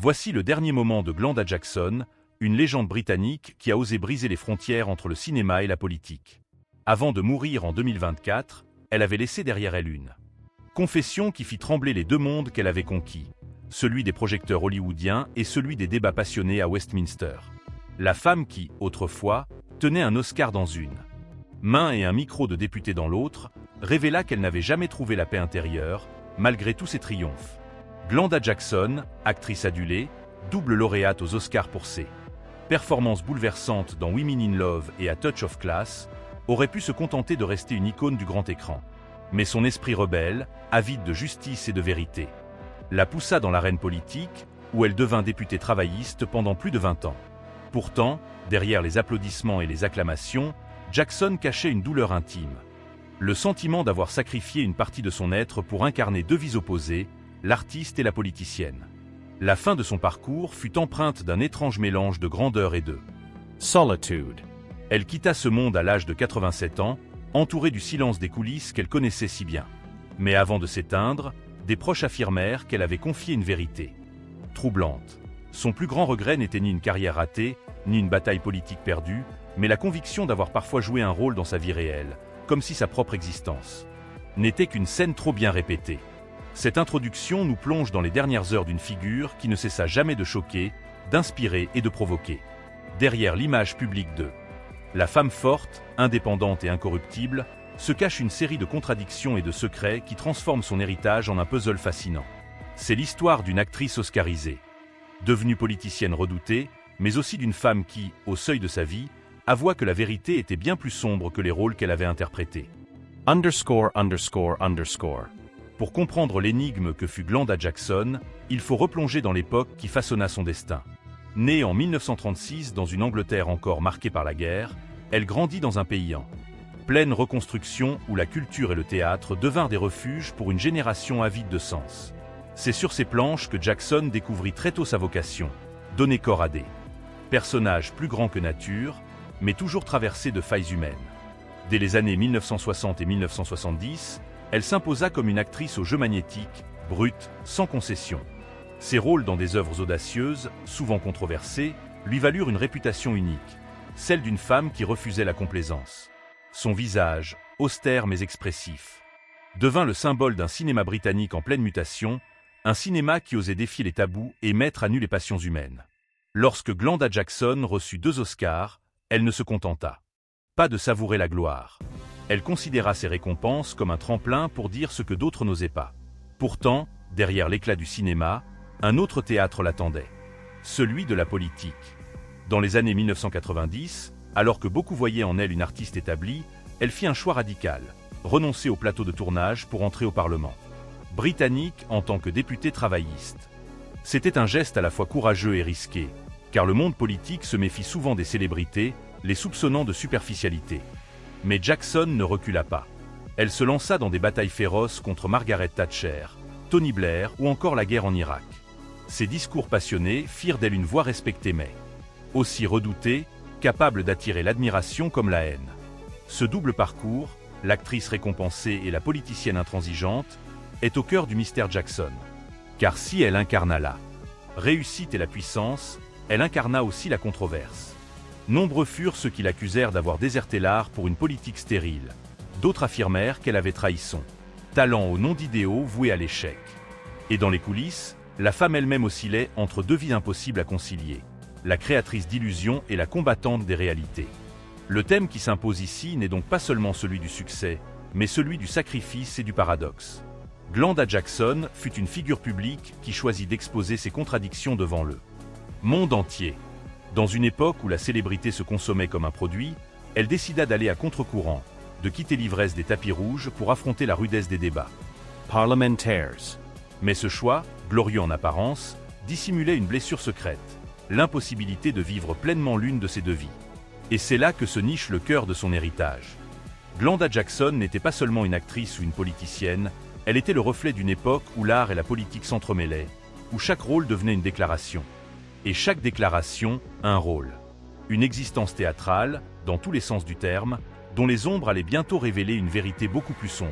Voici le dernier moment de Glenda Jackson, une légende britannique qui a osé briser les frontières entre le cinéma et la politique. Avant de mourir en 2024, elle avait laissé derrière elle une confession qui fit trembler les deux mondes qu'elle avait conquis, celui des projecteurs hollywoodiens et celui des débats passionnés à Westminster. La femme qui, autrefois, tenait un Oscar dans une main et un micro de député dans l'autre, révéla qu'elle n'avait jamais trouvé la paix intérieure, malgré tous ses triomphes. Glenda Jackson, actrice adulée, double lauréate aux Oscars pour ses performances bouleversantes dans Women in Love et A Touch of Class, aurait pu se contenter de rester une icône du grand écran. Mais son esprit rebelle, avide de justice et de vérité, la poussa dans l'arène politique, où elle devint députée travailliste pendant plus de 20 ans. Pourtant, derrière les applaudissements et les acclamations, Jackson cachait une douleur intime. Le sentiment d'avoir sacrifié une partie de son être pour incarner deux vies opposées, l'artiste et la politicienne. La fin de son parcours fut empreinte d'un étrange mélange de grandeur et de solitude. Elle quitta ce monde à l'âge de 87 ans, entourée du silence des coulisses qu'elle connaissait si bien. Mais avant de s'éteindre, des proches affirmèrent qu'elle avait confié une vérité troublante. Son plus grand regret n'était ni une carrière ratée, ni une bataille politique perdue, mais la conviction d'avoir parfois joué un rôle dans sa vie réelle, comme si sa propre existence n'était qu'une scène trop bien répétée. Cette introduction nous plonge dans les dernières heures d'une figure qui ne cessa jamais de choquer, d'inspirer et de provoquer. Derrière l'image publique de la femme forte, indépendante et incorruptible, se cache une série de contradictions et de secrets qui transforment son héritage en un puzzle fascinant. C'est l'histoire d'une actrice oscarisée, devenue politicienne redoutée, mais aussi d'une femme qui, au seuil de sa vie, avoua que la vérité était bien plus sombre que les rôles qu'elle avait interprétés. _____. Pour comprendre l'énigme que fut Glenda Jackson, il faut replonger dans l'époque qui façonna son destin. Née en 1936 dans une Angleterre encore marquée par la guerre, elle grandit dans un pays en pleine reconstruction où la culture et le théâtre devinrent des refuges pour une génération avide de sens. C'est sur ces planches que Jackson découvrit très tôt sa vocation, donner corps à des personnages plus grands que nature, mais toujours traversés de failles humaines. Dès les années 1960 et 1970, elle s'imposa comme une actrice au jeu magnétique, brute, sans concession. Ses rôles dans des œuvres audacieuses, souvent controversées, lui valurent une réputation unique, celle d'une femme qui refusait la complaisance. Son visage, austère mais expressif, devint le symbole d'un cinéma britannique en pleine mutation, un cinéma qui osait défier les tabous et mettre à nu les passions humaines. Lorsque Glenda Jackson reçut 2 Oscars, elle ne se contenta pas de savourer la gloire. Elle considéra ces récompenses comme un tremplin pour dire ce que d'autres n'osaient pas. Pourtant, derrière l'éclat du cinéma, un autre théâtre l'attendait, celui de la politique. Dans les années 1990, alors que beaucoup voyaient en elle une artiste établie, elle fit un choix radical, renoncer au plateau de tournage pour entrer au Parlement britannique en tant que députée travailliste. C'était un geste à la fois courageux et risqué, car le monde politique se méfie souvent des célébrités, les soupçonnant de superficialité. Mais Jackson ne recula pas. Elle se lança dans des batailles féroces contre Margaret Thatcher, Tony Blair ou encore la guerre en Irak. Ses discours passionnés firent d'elle une voix respectée mais aussi redoutée, capable d'attirer l'admiration comme la haine. Ce double parcours, l'actrice récompensée et la politicienne intransigeante, est au cœur du mystère Jackson. Car si elle incarna la réussite et la puissance, elle incarna aussi la controverse. Nombreux furent ceux qui l'accusèrent d'avoir déserté l'art pour une politique stérile. D'autres affirmèrent qu'elle avait trahi son talent au nom d'idéaux voués à l'échec. Et dans les coulisses, la femme elle-même oscillait entre deux vies impossibles à concilier, la créatrice d'illusions et la combattante des réalités. Le thème qui s'impose ici n'est donc pas seulement celui du succès, mais celui du sacrifice et du paradoxe. Glenda Jackson fut une figure publique qui choisit d'exposer ses contradictions devant le monde entier. Dans une époque où la célébrité se consommait comme un produit, elle décida d'aller à contre-courant, de quitter l'ivresse des tapis rouges pour affronter la rudesse des débats parlementaires. Mais ce choix, glorieux en apparence, dissimulait une blessure secrète, l'impossibilité de vivre pleinement l'une de ces deux vies. Et c'est là que se niche le cœur de son héritage. Glenda Jackson n'était pas seulement une actrice ou une politicienne, elle était le reflet d'une époque où l'art et la politique s'entremêlaient, où chaque rôle devenait une déclaration. Et chaque déclaration, un rôle. Une existence théâtrale, dans tous les sens du terme, dont les ombres allaient bientôt révéler une vérité beaucoup plus sombre.